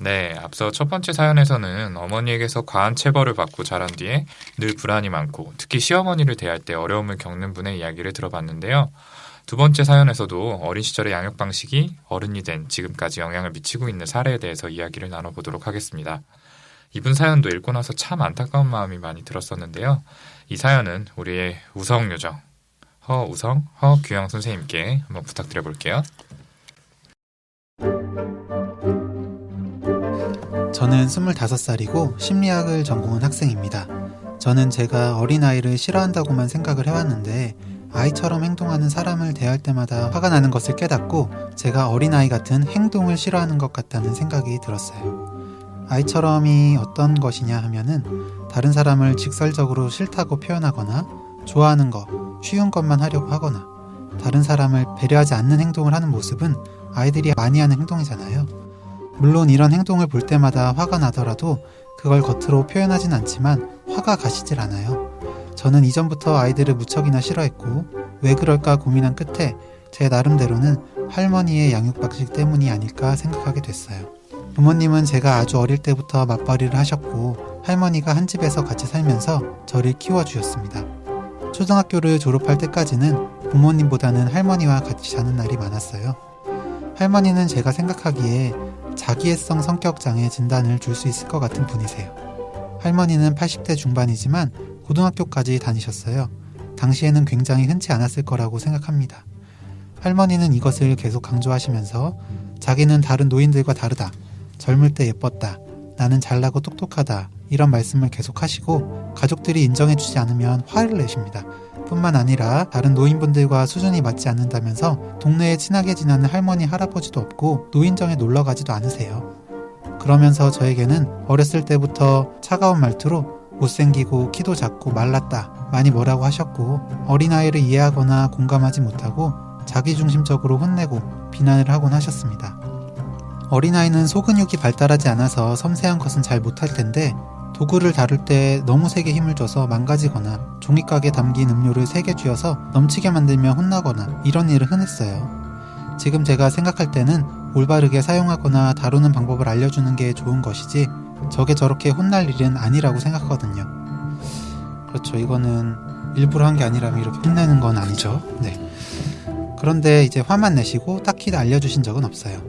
네, 앞서 첫 번째 사연에서는 어머니에게서 과한 체벌을 받고 자란 뒤에 늘 불안이 많고 특히 시어머니를 대할 때 어려움을 겪는 분의 이야기를 들어봤는데요. 두 번째 사연에서도 어린 시절의 양육 방식이 어른이 된 지금까지 영향을 미치고 있는 사례에 대해서 이야기를 나눠보도록 하겠습니다. 이분 사연도 읽고 나서 참 안타까운 마음이 많이 들었었는데요. 이 사연은 우리의 우성요정, 허규영 선생님께 한번 부탁드려 볼게요. 저는 25살이고 심리학을 전공한 학생입니다. 저는 제가 어린아이를 싫어한다고만 생각을 해왔는데 아이처럼 행동하는 사람을 대할 때마다 화가 나는 것을 깨닫고 제가 어린아이 같은 행동을 싫어하는 것 같다는 생각이 들었어요. 아이처럼이 어떤 것이냐 하면은 다른 사람을 직설적으로 싫다고 표현하거나 좋아하는 것, 쉬운 것만 하려고 하거나 다른 사람을 배려하지 않는 행동을 하는 모습은 아이들이 많이 하는 행동이잖아요. 물론 이런 행동을 볼 때마다 화가 나더라도 그걸 겉으로 표현하진 않지만 화가 가시질 않아요. 저는 이전부터 아이들을 무척이나 싫어했고 왜 그럴까 고민한 끝에 제 나름대로는 할머니의 양육 방식 때문이 아닐까 생각하게 됐어요. 부모님은 제가 아주 어릴 때부터 맞벌이를 하셨고 할머니가 한 집에서 같이 살면서 저를 키워주셨습니다. 초등학교를 졸업할 때까지는 부모님보다는 할머니와 같이 자는 날이 많았어요. 할머니는 제가 생각하기에 자기애성 성격장애 진단을 줄 수 있을 것 같은 분이세요. 할머니는 80대 중반이지만 고등학교까지 다니셨어요. 당시에는 굉장히 흔치 않았을 거라고 생각합니다. 할머니는 이것을 계속 강조하시면서 자기는 다른 노인들과 다르다, 젊을 때 예뻤다, 나는 잘나고 똑똑하다 이런 말씀을 계속 하시고 가족들이 인정해주지 않으면 화를 내십니다. 뿐만 아니라 다른 노인분들과 수준이 맞지 않는다면서 동네에 친하게 지내는 할머니 할아버지도 없고 노인정에 놀러가지도 않으세요. 그러면서 저에게는 어렸을 때부터 차가운 말투로 못생기고 키도 작고 말랐다 많이 뭐라고 하셨고 어린아이를 이해하거나 공감하지 못하고 자기중심적으로 혼내고 비난을 하곤 하셨습니다. 어린아이는 소근육이 발달하지 않아서 섬세한 것은 잘 못할 텐데 도구를 다룰 때 너무 세게 힘을 줘서 망가지거나 종이각에 담긴 음료를 세게 쥐어서 넘치게 만들면 혼나거나 이런 일을 흔했어요. 지금 제가 생각할 때는 올바르게 사용하거나 다루는 방법을 알려주는 게 좋은 것이지 저게 저렇게 혼날 일은 아니라고 생각하거든요. 그렇죠. 이거는 일부러 한 게 아니라면 이렇게 혼내는 건 아니죠. 네. 그런데 이제 화만 내시고 딱히 알려주신 적은 없어요.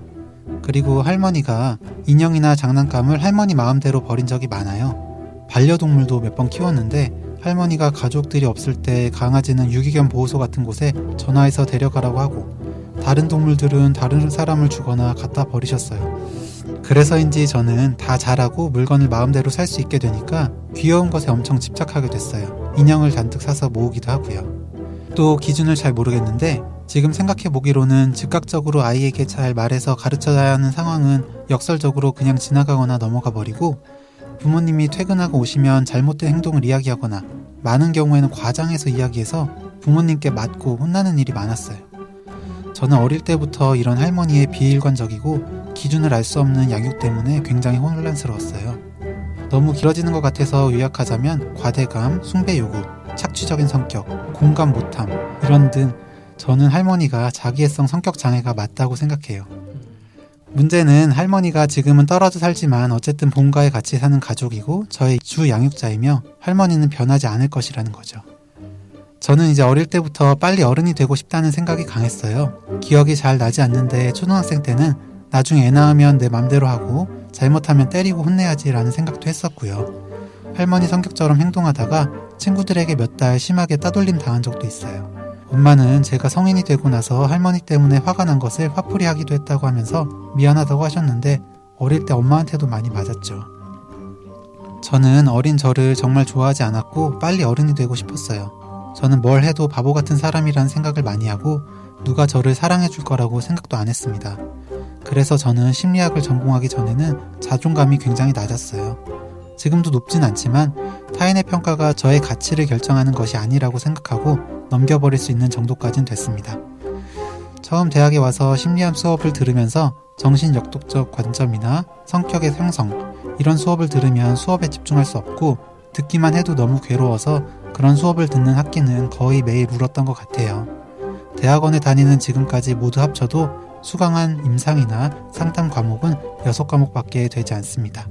그리고 할머니가 인형이나 장난감을 할머니 마음대로 버린 적이 많아요. 반려동물도 몇 번 키웠는데 할머니가 가족들이 없을 때 강아지는 유기견 보호소 같은 곳에 전화해서 데려가라고 하고 다른 동물들은 다른 사람을 주거나 갖다 버리셨어요. 그래서인지 저는 다 잘하고 물건을 마음대로 살 수 있게 되니까 귀여운 것에 엄청 집착하게 됐어요. 인형을 잔뜩 사서 모으기도 하고요. 또 기준을 잘 모르겠는데 지금 생각해보기로는 즉각적으로 아이에게 잘 말해서 가르쳐야 하는 상황은 역설적으로 그냥 지나가거나 넘어가 버리고 부모님이 퇴근하고 오시면 잘못된 행동을 이야기하거나 많은 경우에는 과장해서 이야기해서 부모님께 맞고 혼나는 일이 많았어요. 저는 어릴 때부터 이런 할머니의 비일관적이고 기준을 알 수 없는 양육 때문에 굉장히 혼란스러웠어요. 너무 길어지는 것 같아서 요약하자면 과대감, 숭배 요구, 착취적인 성격, 공감 못함 이런 등 저는 할머니가 자기애성 성격 장애가 맞다고 생각해요. 문제는 할머니가 지금은 떨어져 살지만 어쨌든 본가에 같이 사는 가족이고 저의 주 양육자이며 할머니는 변하지 않을 것이라는 거죠. 저는 이제 어릴 때부터 빨리 어른이 되고 싶다는 생각이 강했어요. 기억이 잘 나지 않는데 초등학생 때는 나중에 애 낳으면 내 맘대로 하고 잘못하면 때리고 혼내야지 라는 생각도 했었고요. 할머니 성격처럼 행동하다가 친구들에게 몇 달 심하게 따돌림 당한 적도 있어요. 엄마는 제가 성인이 되고 나서 할머니 때문에 화가 난 것을 화풀이 하기도 했다고 하면서 미안하다고 하셨는데 어릴 때 엄마한테도 많이 맞았죠. 저는 어린 저를 정말 좋아하지 않았고 빨리 어른이 되고 싶었어요. 저는 뭘 해도 바보 같은 사람이라는 생각을 많이 하고 누가 저를 사랑해 줄 거라고 생각도 안 했습니다. 그래서 저는 심리학을 전공하기 전에는 자존감이 굉장히 낮았어요. 지금도 높진 않지만 타인의 평가가 저의 가치를 결정하는 것이 아니라고 생각하고 넘겨버릴 수 있는 정도까지는 됐습니다. 처음 대학에 와서 심리학 수업을 들으면서 정신역독적 관점이나 성격의 형성 이런 수업을 들으면 수업에 집중할 수 없고 듣기만 해도 너무 괴로워서 그런 수업을 듣는 학기는 거의 매일 울었던 것 같아요. 대학원에 다니는 지금까지 모두 합쳐도 수강한 임상이나 상담 과목은 6과목밖에 되지 않습니다.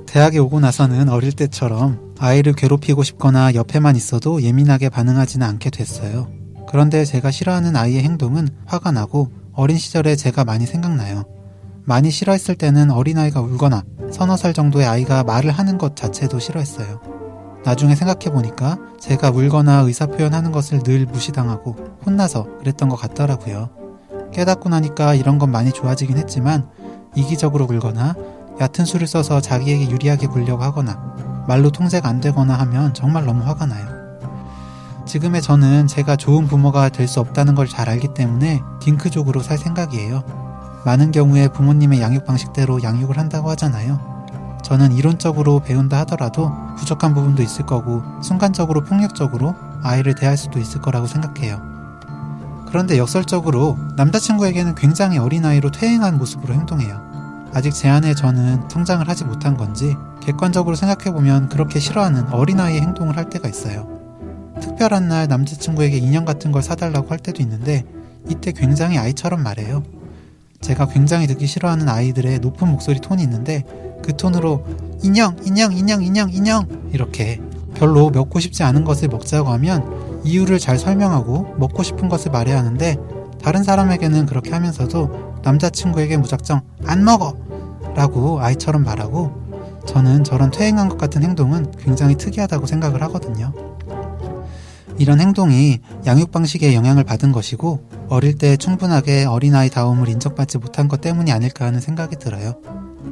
대학에 오고 나서는 어릴 때처럼 아이를 괴롭히고 싶거나 옆에만 있어도 예민하게 반응하지는 않게 됐어요. 그런데 제가 싫어하는 아이의 행동은 화가 나고 어린 시절에 제가 많이 생각나요. 많이 싫어했을 때는 어린아이가 울거나 서너 살 정도의 아이가 말을 하는 것 자체도 싫어했어요. 나중에 생각해보니까 제가 울거나 의사표현하는 것을 늘 무시당하고 혼나서 그랬던 것 같더라고요. 깨닫고 나니까 이런 건 많이 좋아지긴 했지만 이기적으로 굴거나 얕은 수를 써서 자기에게 유리하게 굴려고 하거나 말로 통제가 안 되거나 하면 정말 너무 화가 나요. 지금의 저는 제가 좋은 부모가 될 수 없다는 걸 잘 알기 때문에 딩크족으로 살 생각이에요. 많은 경우에 부모님의 양육 방식대로 양육을 한다고 하잖아요. 저는 이론적으로 배운다 하더라도 부족한 부분도 있을 거고 순간적으로 폭력적으로 아이를 대할 수도 있을 거라고 생각해요. 그런데 역설적으로 남자친구에게는 굉장히 어린아이로 퇴행한 모습으로 행동해요. 아직 제 안에 저는 성장을 하지 못한 건지 객관적으로 생각해보면 그렇게 싫어하는 어린아이의 행동을 할 때가 있어요. 특별한 날 남자친구에게 인형 같은 걸 사달라고 할 때도 있는데 이때 굉장히 아이처럼 말해요. 제가 굉장히 듣기 싫어하는 아이들의 높은 목소리 톤이 있는데 그 톤으로 인형 이렇게 별로 먹고 싶지 않은 것을 먹자고 하면 이유를 잘 설명하고 먹고 싶은 것을 말해야 하는데 다른 사람에게는 그렇게 하면서도 남자친구에게 무작정 안 먹어! 라고 아이처럼 말하고 저는 저런 퇴행한 것 같은 행동은 굉장히 특이하다고 생각을 하거든요. 이런 행동이 양육 방식에 영향을 받은 것이고 어릴 때 충분하게 어린아이다움을 인정받지 못한 것 때문이 아닐까 하는 생각이 들어요.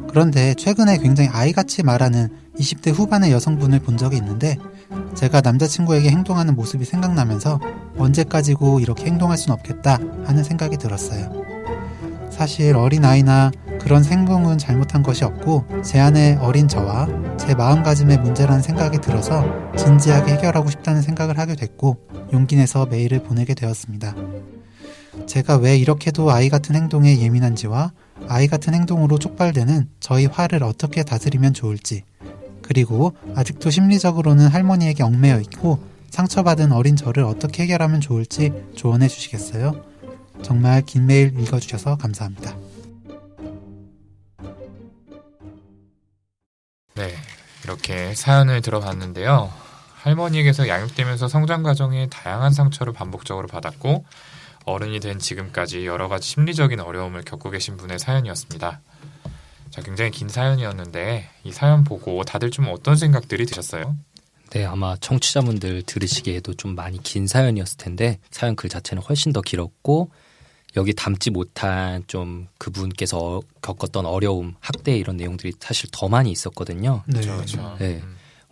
그런데 최근에 굉장히 아이같이 말하는 20대 후반의 여성분을 본 적이 있는데 제가 남자친구에게 행동하는 모습이 생각나면서 언제까지고 이렇게 행동할 순 없겠다 하는 생각이 들었어요. 사실 어린아이나 그런 행동은 잘못한 것이 없고 제 안에 어린 저와 제 마음가짐의 문제라는 생각이 들어서 진지하게 해결하고 싶다는 생각을 하게 됐고 용기 내서 메일을 보내게 되었습니다. 제가 왜 이렇게도 아이 같은 행동에 예민한지와 아이 같은 행동으로 촉발되는 저희 화를 어떻게 다스리면 좋을지, 그리고 아직도 심리적으로는 할머니에게 얽매여 있고 상처받은 어린 저를 어떻게 해결하면 좋을지 조언해 주시겠어요? 정말 긴 메일 읽어주셔서 감사합니다. 네, 이렇게 사연을 들어봤는데요. 할머니에게서 양육되면서 성장 과정에 다양한 상처를 반복적으로 받았고 어른이 된 지금까지 여러 가지 심리적인 어려움을 겪고 계신 분의 사연이었습니다. 자, 굉장히 긴 사연이었는데 이 사연 보고 다들 좀 어떤 생각들이 드셨어요? 네, 아마 청취자분들 들으시기에도 좀 많이 긴 사연이었을 텐데 사연 글 자체는 훨씬 더 길었고 여기 담지 못한 좀 그분께서 겪었던 어려움, 학대 이런 내용들이 사실 더 많이 있었거든요. 네. 그렇죠. 네.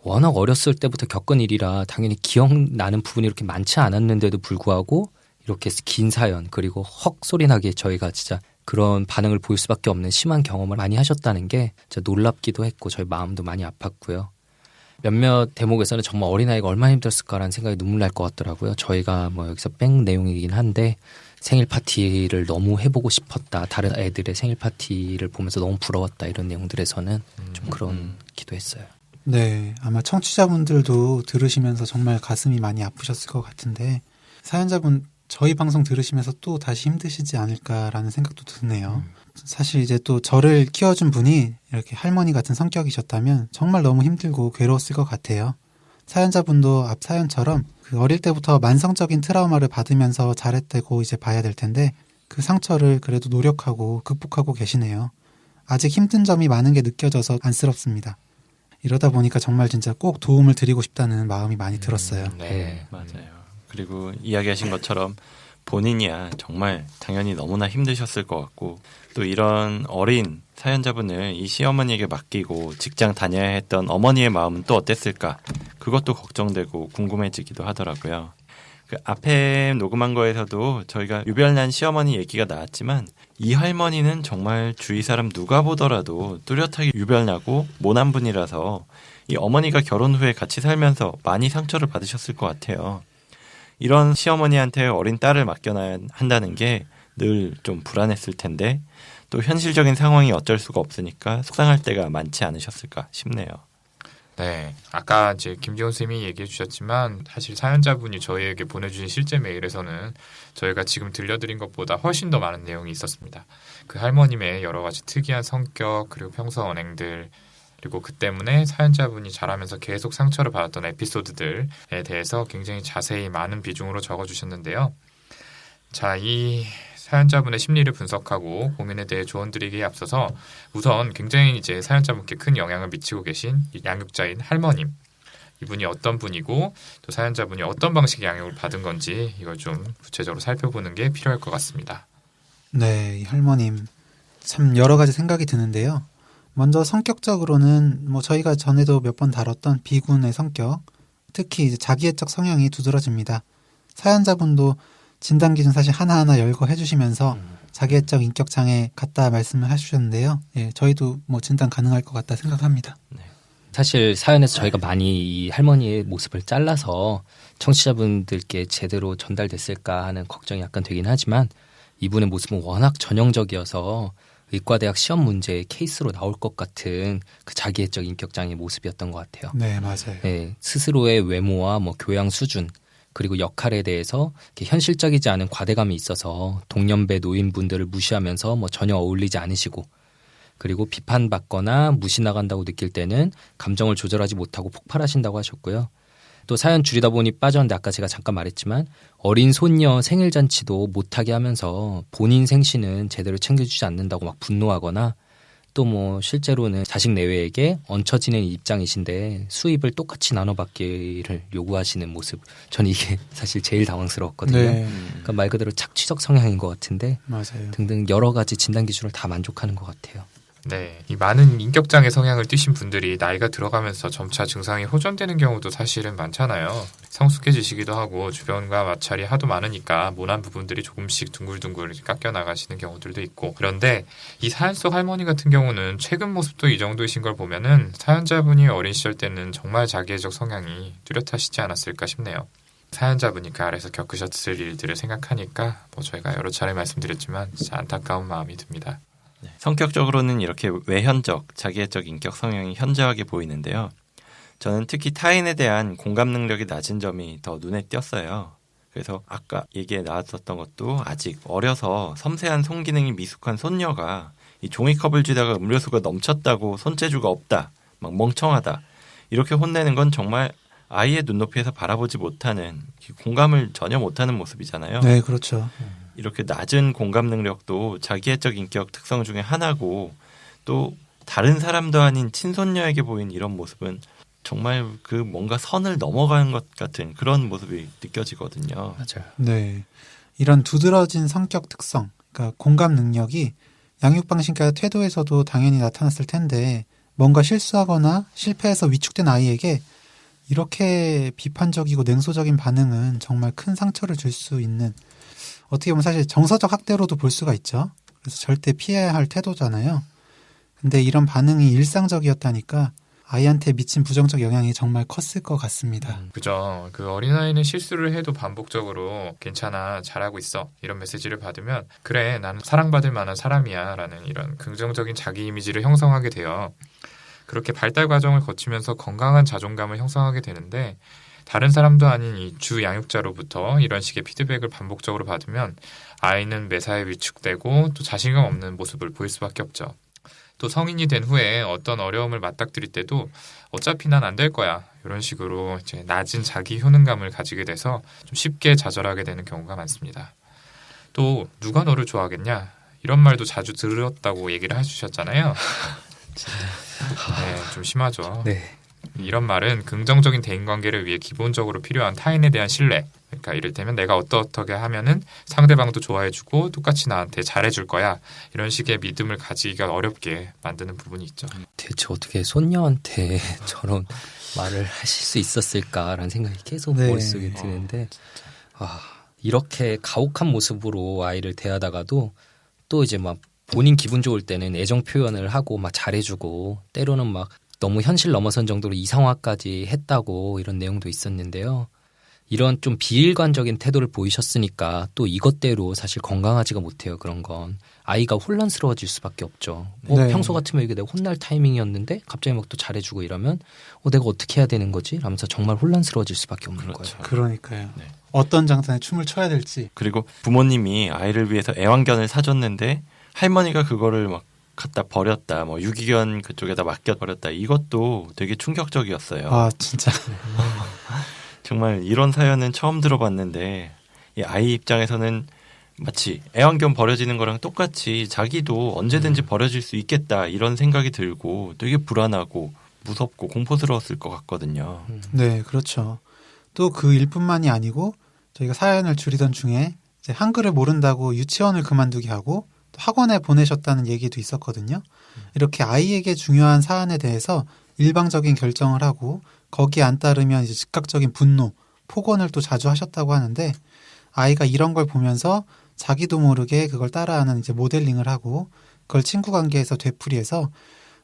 워낙 어렸을 때부터 겪은 일이라 당연히 기억나는 부분이 이렇게 많지 않았는데도 불구하고 이렇게 긴 사연 그리고 헉 소리 나게 저희가 진짜 그런 반응을 보일 수밖에 없는 심한 경험을 많이 하셨다는 게 진짜 놀랍기도 했고 저희 마음도 많이 아팠고요. 몇몇 대목에서는 정말 어린아이가 얼마나 힘들었을까라는 생각이 눈물 날 것 같더라고요. 저희가 뭐 여기서 뺀 내용이긴 한데 생일 파티를 너무 해보고 싶었다. 다른 애들의 생일 파티를 보면서 너무 부러웠다. 이런 내용들에서는 좀 그런 기도했어요. 네, 아마 청취자분들도 들으시면서 정말 가슴이 많이 아프셨을 것 같은데 사연자분 저희 방송 들으시면서 또 다시 힘드시지 않을까라는 생각도 드네요. 사실 이제 또 저를 키워준 분이 이렇게 할머니 같은 성격이셨다면 정말 너무 힘들고 괴로웠을 것 같아요. 사연자분도 앞 사연처럼 그 어릴 때부터 만성적인 트라우마를 받으면서 자랐다고 이제 봐야 될 텐데 그 상처를 그래도 노력하고 극복하고 계시네요. 아직 힘든 점이 많은 게 느껴져서 안쓰럽습니다. 이러다 보니까 정말 진짜 꼭 도움을 드리고 싶다는 마음이 많이 들었어요. 네, 맞아요. 그리고 이야기하신 것처럼 본인이야 정말 당연히 너무나 힘드셨을 것 같고 또 이런 어린 사연자분을 이 시어머니에게 맡기고 직장 다녀야 했던 어머니의 마음은 또 어땠을까 그것도 걱정되고 궁금해지기도 하더라고요. 그 앞에 녹음한 거에서도 저희가 유별난 시어머니 얘기가 나왔지만 이 할머니는 정말 주위 사람 누가 보더라도 뚜렷하게 유별나고 모난 분이라서 이 어머니가 결혼 후에 같이 살면서 많이 상처를 받으셨을 것 같아요. 이런 시어머니한테 어린 딸을 맡겨놔야 한다는 게 늘 좀 불안했을 텐데 또 현실적인 상황이 어쩔 수가 없으니까 속상할 때가 많지 않으셨을까 싶네요. 네, 아까 이제 김기훈 쌤이 얘기해 주셨지만 사실 사연자분이 저희에게 보내주신 실제 메일에서는 저희가 지금 들려드린 것보다 훨씬 더 많은 내용이 있었습니다. 그 할머님의 여러 가지 특이한 성격 그리고 평소 언행들 그리고 그 때문에 사연자분이 자라면서 계속 상처를 받았던 에피소드들에 대해서 굉장히 자세히 많은 비중으로 적어주셨는데요. 자, 이 사연자분의 심리를 분석하고 고민에 대해 조언 드리기에 앞서서 우선 굉장히 이제 사연자분께 큰 영향을 미치고 계신 양육자인 할머님, 이분이 어떤 분이고 또 사연자분이 어떤 방식의 양육을 받은 건지 이걸 좀 구체적으로 살펴보는 게 필요할 것 같습니다. 네, 이 할머님 참 여러 가지 생각이 드는데요. 먼저 성격적으로는 뭐 저희가 전에도 몇 번 다뤘던 비군의 성격, 특히 이제 자기애적 성향이 두드러집니다. 사연자분도 진단 기준 사실 하나하나 열거 해주시면서 자기애적 인격 장애 같다 말씀을 해주셨는데요. 예, 저희도 뭐 진단 가능할 것 같다 생각합니다. 사실 사연에서 저희가 많이 이 할머니의 모습을 잘라서 청취자분들께 제대로 전달됐을까 하는 걱정이 약간 되긴 하지만 이분의 모습은 워낙 전형적이어서 의과대학 시험 문제의 케이스로 나올 것 같은 그 자기애적 인격장애 모습이었던 것 같아요. 네, 맞아요. 네, 스스로의 외모와 뭐 교양 수준 그리고 역할에 대해서 이렇게 현실적이지 않은 과대감이 있어서 동년배 노인분들을 무시하면서 뭐 전혀 어울리지 않으시고 그리고 비판받거나 무시 나간다고 느낄 때는 감정을 조절하지 못하고 폭발하신다고 하셨고요. 또 사연 줄이다 보니 빠졌는데 아까 제가 잠깐 말했지만 어린 손녀 생일잔치도 못하게 하면서 본인 생신은 제대로 챙겨주지 않는다고 막 분노하거나 또 뭐 실제로는 자식 내외에게 얹혀 지내는 입장이신데 수입을 똑같이 나눠받기를 요구하시는 모습. 저는 이게 사실 제일 당황스러웠거든요. 네, 그러니까 말 그대로 착취적 성향인 것 같은데 맞아요. 등등 여러 가지 진단 기준을 다 만족하는 것 같아요. 네, 이 많은 인격장애 성향을 띠신 분들이 나이가 들어가면서 점차 증상이 호전되는 경우도 사실은 많잖아요. 성숙해지시기도 하고 주변과 마찰이 하도 많으니까 모난 부분들이 조금씩 둥글둥글 깎여 나가시는 경우들도 있고 그런데 이 사연 속 할머니 같은 경우는 최근 모습도 이 정도이신 걸 보면은 사연자분이 어린 시절 때는 정말 자기애적 성향이 뚜렷하시지 않았을까 싶네요. 사연자분이 그 아래서 겪으셨을 일들을 생각하니까 뭐 저희가 여러 차례 말씀드렸지만 진짜 안타까운 마음이 듭니다. 성격적으로는 이렇게 외현적, 자기애적 인격 성향이 현저하게 보이는데요. 저는 특히 타인에 대한 공감 능력이 낮은 점이 더 눈에 띄었어요. 그래서 아까 얘기에 나왔었던 것도 아직 어려서 섬세한 손기능이 미숙한 손녀가 이 종이컵을 쥐다가 음료수가 넘쳤다고 손재주가 없다, 막 멍청하다 이렇게 혼내는 건 정말 아이의 눈높이에서 바라보지 못하는 공감을 전혀 못하는 모습이잖아요. 네, 그렇죠. 이렇게 낮은 공감 능력도 자기애적 인격 특성 중에 하나고 또 다른 사람도 아닌 친손녀에게 보인 이런 모습은 정말 그 뭔가 선을 넘어가는 것 같은 그런 모습이 느껴지거든요. 맞아요. 네, 이런 두드러진 성격 특성, 그러니까 공감 능력이 양육 방식과 태도에서도 당연히 나타났을 텐데 뭔가 실수하거나 실패해서 위축된 아이에게 이렇게 비판적이고 냉소적인 반응은 정말 큰 상처를 줄 수 있는 어떻게 보면 사실 정서적 학대로도 볼 수가 있죠. 그래서 절대 피해야 할 태도잖아요. 근데 이런 반응이 일상적이었다니까 아이한테 미친 부정적 영향이 정말 컸을 것 같습니다. 그죠. 그 어린아이는 실수를 해도 반복적으로 괜찮아, 잘하고 있어 이런 메시지를 받으면 그래, 나는 사랑받을 만한 사람이야 라는 이런 긍정적인 자기 이미지를 형성하게 돼요. 그렇게 발달 과정을 거치면서 건강한 자존감을 형성하게 되는데 다른 사람도 아닌 이 주 양육자로부터 이런 식의 피드백을 반복적으로 받으면 아이는 매사에 위축되고 또 자신감 없는 모습을 보일 수밖에 없죠. 또 성인이 된 후에 어떤 어려움을 맞닥뜨릴 때도 어차피 난 안 될 거야 이런 식으로 이제 낮은 자기 효능감을 가지게 돼서 좀 쉽게 좌절하게 되는 경우가 많습니다. 또 누가 너를 좋아하겠냐 이런 말도 자주 들었다고 얘기를 해주셨잖아요. 네, 좀 심하죠. 네. 이런 말은 긍정적인 대인관계를 위해 기본적으로 필요한 타인에 대한 신뢰. 그러니까 이를테면 내가 어떻게 하면은 상대방도 좋아해주고 똑같이 나한테 잘해줄 거야. 이런 식의 믿음을 가지기가 어렵게 만드는 부분이 있죠. 대체 어떻게 손녀한테 저런 말을 하실 수 있었을까라는 생각이 계속 네. 머릿속에 드는데 이렇게 가혹한 모습으로 아이를 대하다가도 또 이제 막 본인 기분 좋을 때는 애정 표현을 하고 막 잘해주고 때로는 막 너무 현실 넘어선 정도로 이상화까지 했다고 이런 내용도 있었는데요. 이런 좀 비일관적인 태도를 보이셨으니까 또 이것대로 사실 건강하지가 못해요. 그런 건 아이가 혼란스러워질 수밖에 없죠. 네. 평소 같으면 이게 내가 혼날 타이밍이었는데 갑자기 막 또 잘해주고 이러면 내가 어떻게 해야 되는 거지? 라면서 정말 혼란스러워질 수밖에 없는 그렇죠. 거예요. 그러니까요. 네. 어떤 장단에 춤을 춰야 될지. 그리고 부모님이 아이를 위해서 애완견을 사줬는데 할머니가 그거를 막 갖다 버렸다, 뭐 유기견 그쪽에다 맡겨 버렸다. 이것도 되게 충격적이었어요. 아 진짜. 정말 이런 사연은 처음 들어봤는데 이 아이 입장에서는 마치 애완견 버려지는 거랑 똑같이 자기도 언제든지 버려질 수 있겠다 이런 생각이 들고 되게 불안하고 무섭고 공포스러웠을 것 같거든요. 네, 그렇죠. 또 그 일뿐만이 아니고 저희가 사연을 줄이던 중에 이제 한글을 모른다고 유치원을 그만두게 하고 또 학원에 보내셨다는 얘기도 있었거든요. 이렇게 아이에게 중요한 사안에 대해서 일방적인 결정을 하고 거기에 안 따르면 이제 즉각적인 분노, 폭언을 또 자주 하셨다고 하는데 아이가 이런 걸 보면서 자기도 모르게 그걸 따라하는 이제 모델링을 하고 그걸 친구 관계에서 되풀이해서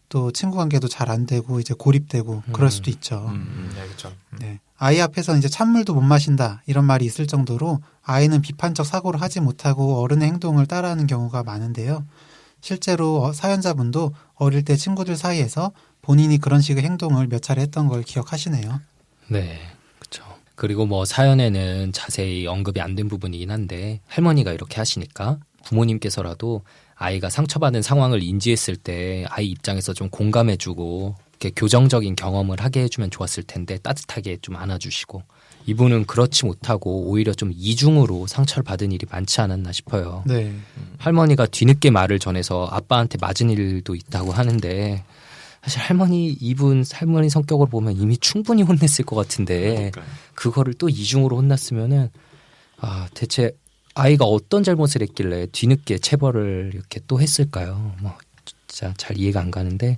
또 친구 관계도 잘 안 되고 이제 고립되고 그럴 수도 있죠. 네, 그렇죠. 네. 아이 앞에서 이제 찬물도 못 마신다 이런 말이 있을 정도로 아이는 비판적 사고를 하지 못하고 어른의 행동을 따라하는 경우가 많은데요. 실제로 사연자분도 어릴 때 친구들 사이에서 본인이 그런 식의 행동을 몇 차례 했던 걸 기억하시네요. 네, 그렇죠. 그리고 뭐 사연에는 자세히 언급이 안 된 부분이긴 한데 할머니가 이렇게 하시니까 부모님께서라도 아이가 상처받은 상황을 인지했을 때 아이 입장에서 좀 공감해주고 이렇게 교정적인 경험을 하게 해주면 좋았을 텐데 따뜻하게 좀 안아주시고 이분은 그렇지 못하고 오히려 좀 이중으로 상처를 받은 일이 많지 않았나 싶어요. 네. 할머니가 뒤늦게 말을 전해서 아빠한테 맞은 일도 있다고 하는데 사실 할머니 성격을 보면 이미 충분히 혼냈을 것 같은데 그러니까요. 그거를 또 이중으로 혼났으면은 대체 아이가 어떤 잘못을 했길래 뒤늦게 체벌을 이렇게 또 했을까요? 뭐 진짜 잘 이해가 안 가는데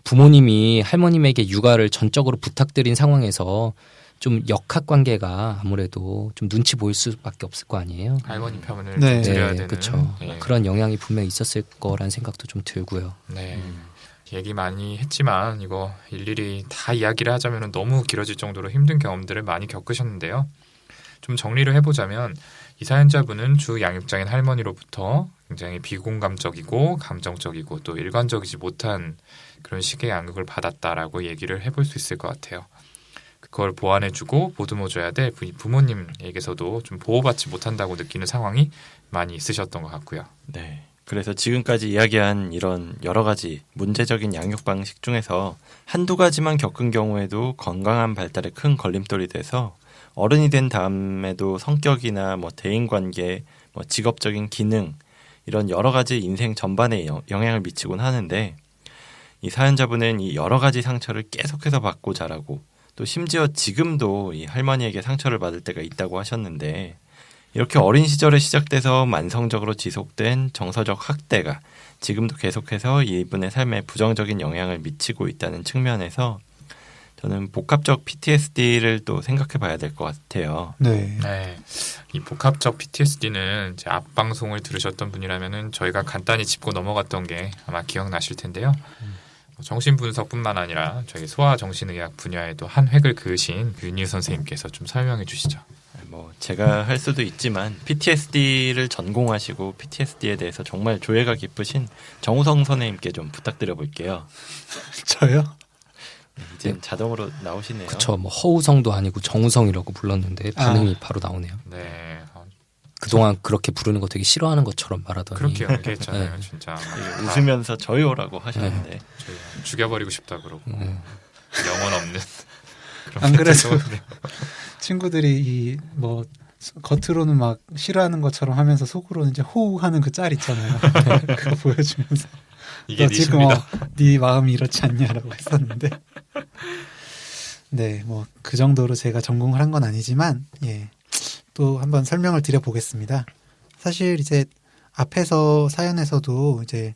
부모님이 할머님에게 육아를 전적으로 부탁드린 상황에서 좀 역학 관계가 아무래도 좀 눈치 보일 수밖에 없을 거 아니에요. 할머니 편을 네. 드려야 되는. 그렇죠. 네. 그런 영향이 분명히 있었을 거란 생각도 좀 들고요. 네. 얘기 많이 했지만 이거 일일이 다 이야기를 하자면 너무 길어질 정도로 힘든 경험들을 많이 겪으셨는데요. 좀 정리를 해보자면 이 사연자분은 주 양육자인 할머니로부터 굉장히 비공감적이고 감정적이고 또 일관적이지 못한 그런 식의 양육을 받았다라고 얘기를 해볼 수 있을 것 같아요. 그걸 보완해주고 보듬어줘야 될 부모님에게서도 좀 보호받지 못한다고 느끼는 상황이 많이 있으셨던 것 같고요. 네. 그래서 지금까지 이야기한 이런 여러 가지 문제적인 양육 방식 중에서 한두 가지만 겪은 경우에도 건강한 발달에 큰 걸림돌이 돼서 어른이 된 다음에도 성격이나 뭐 대인관계, 뭐 직업적인 기능 이런 여러 가지 인생 전반에 영향을 미치곤 하는데 이 사연자분은 이 여러 가지 상처를 계속해서 받고 자라고 또 심지어 지금도 이 할머니에게 상처를 받을 때가 있다고 하셨는데 이렇게 어린 시절에 시작돼서 만성적으로 지속된 정서적 학대가 지금도 계속해서 이분의 삶에 부정적인 영향을 미치고 있다는 측면에서 저는 복합적 PTSD를 또 생각해 봐야 될 것 같아요. 네. 네, 이 복합적 PTSD는 제 앞 방송을 들으셨던 분이라면은 저희가 간단히 짚고 넘어갔던 게 아마 기억나실 텐데요. 정신분석뿐만 아니라 저희 소아정신의학 분야에도 한 획을 그으신 윤희 선생님께서 좀 설명해 주시죠. 뭐 제가 할 수도 있지만 PTSD를 전공하시고 PTSD에 대해서 정말 조예가 깊으신 정우성 선생님께 좀 부탁드려 볼게요. 저요? 이제 자동으로 나오시네요. 그쵸. 뭐 허우성도 아니고 정우성이라고 불렀는데 반응이 바로 나오네요. 네, 그동안 그렇게 부르는 거 되게 싫어하는 것처럼 말하더니 그렇게 연기했잖아요, 네. 진짜. 되게 웃으면서 저요라고 하셨는데 저희 죽여버리고 싶다 그러고 영혼 없는. 그런 안 그래도 멘트도 친구들이 이 뭐 겉으로는 막 싫어하는 것처럼 하면서 속으로는 이제 호우하는 그 짤 있잖아요. 그거 보여주면서 이게 너 지금 니십니다. 네 마음이 이렇지 않냐라고 했었는데 네, 뭐 그 정도로 제가 전공을 한 건 아니지만 예, 또 한번 설명을 드려보겠습니다. 사실 이제 앞에서 사연에서도 이제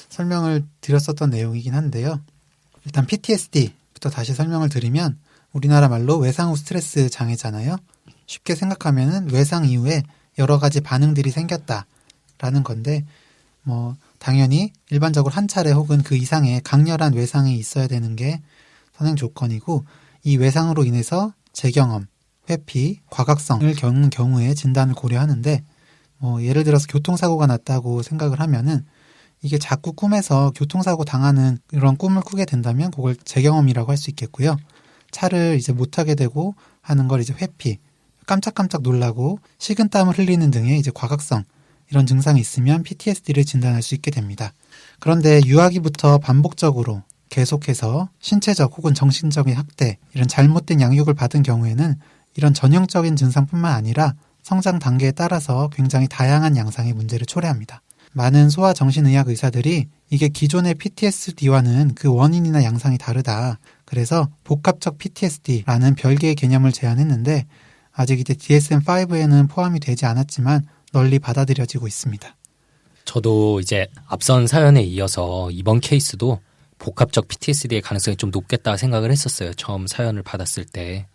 설명을 드렸었던 내용이긴 한데요. 일단 PTSD부터 다시 설명을 드리면 우리나라 말로 외상 후 스트레스 장애잖아요. 쉽게 생각하면은 외상 이후에 여러 가지 반응들이 생겼다라는 건데 뭐 당연히 일반적으로 한 차례 혹은 그 이상의 강렬한 외상이 있어야 되는 게 선행 조건이고 이 외상으로 인해서 재경험, 회피, 과각성을 겪는 경우에 진단을 고려하는데 예를 들어서 교통사고가 났다고 생각을 하면은 이게 자꾸 꿈에서 교통사고 당하는 이런 꿈을 꾸게 된다면 그걸 재경험이라고 할 수 있겠고요. 차를 이제 못 타게 되고 하는 걸 이제 회피, 깜짝깜짝 놀라고 식은땀을 흘리는 등의 이제 과각성 이런 증상이 있으면 PTSD를 진단할 수 있게 됩니다. 그런데 유아기부터 반복적으로 계속해서 신체적 혹은 정신적인 학대, 이런 잘못된 양육을 받은 경우에는 이런 전형적인 증상뿐만 아니라 성장 단계에 따라서 굉장히 다양한 양상의 문제를 초래합니다. 많은 소아정신의학 의사들이 이게 기존의 PTSD와는 그 원인이나 양상이 다르다. 그래서 복합적 PTSD라는 별개의 개념을 제안했는데 아직 이제 DSM-5에는 포함이 되지 않았지만 널리 받아들여지고 있습니다. 저도 이제 앞선 사연에 이어서 이번 케이스도 복합적 PTSD의 가능성이 좀 높겠다 생각을 했었어요. 처음 사연을 받았을 때.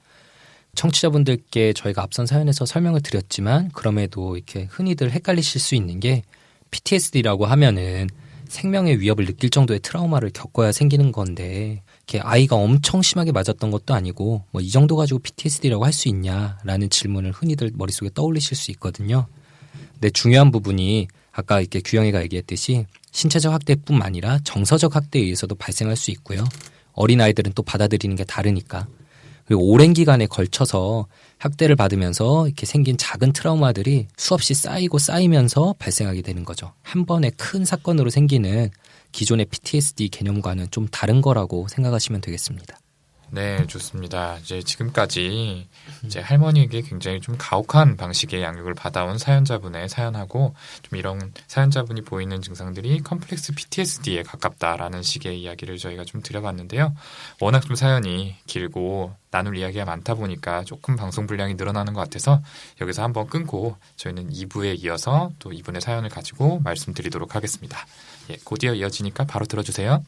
청취자분들께 저희가 앞선 사연에서 설명을 드렸지만 그럼에도 이렇게 흔히들 헷갈리실 수 있는 게 PTSD라고 하면은 생명의 위협을 느낄 정도의 트라우마를 겪어야 생기는 건데 이렇게 아이가 엄청 심하게 맞았던 것도 아니고 뭐 이 정도 가지고 PTSD라고 할 수 있냐라는 질문을 흔히들 머릿속에 떠올리실 수 있거든요. 근데 중요한 부분이 아까 이렇게 규영이가 얘기했듯이 신체적 학대뿐만 아니라 정서적 학대에 의해서도 발생할 수 있고요. 어린아이들은 또 받아들이는 게 다르니까. 그리고 오랜 기간에 걸쳐서 학대를 받으면서 이렇게 생긴 작은 트라우마들이 수없이 쌓이고 쌓이면서 발생하게 되는 거죠. 한 번에 큰 사건으로 생기는 기존의 PTSD 개념과는 좀 다른 거라고 생각하시면 되겠습니다. 네, 좋습니다. 이제 지금까지 이제 할머니에게 굉장히 좀 가혹한 방식의 양육을 받아온 사연자분의 사연하고 좀 이런 사연자분이 보이는 증상들이 컴플렉스 PTSD에 가깝다라는 식의 이야기를 저희가 좀 드려봤는데요. 워낙 좀 사연이 길고 나눌 이야기가 많다 보니까 조금 방송 분량이 늘어나는 것 같아서 여기서 한번 끊고 저희는 2부에 이어서 또 이분의 사연을 가지고 말씀드리도록 하겠습니다. 예, 곧이어 이어지니까 바로 들어주세요.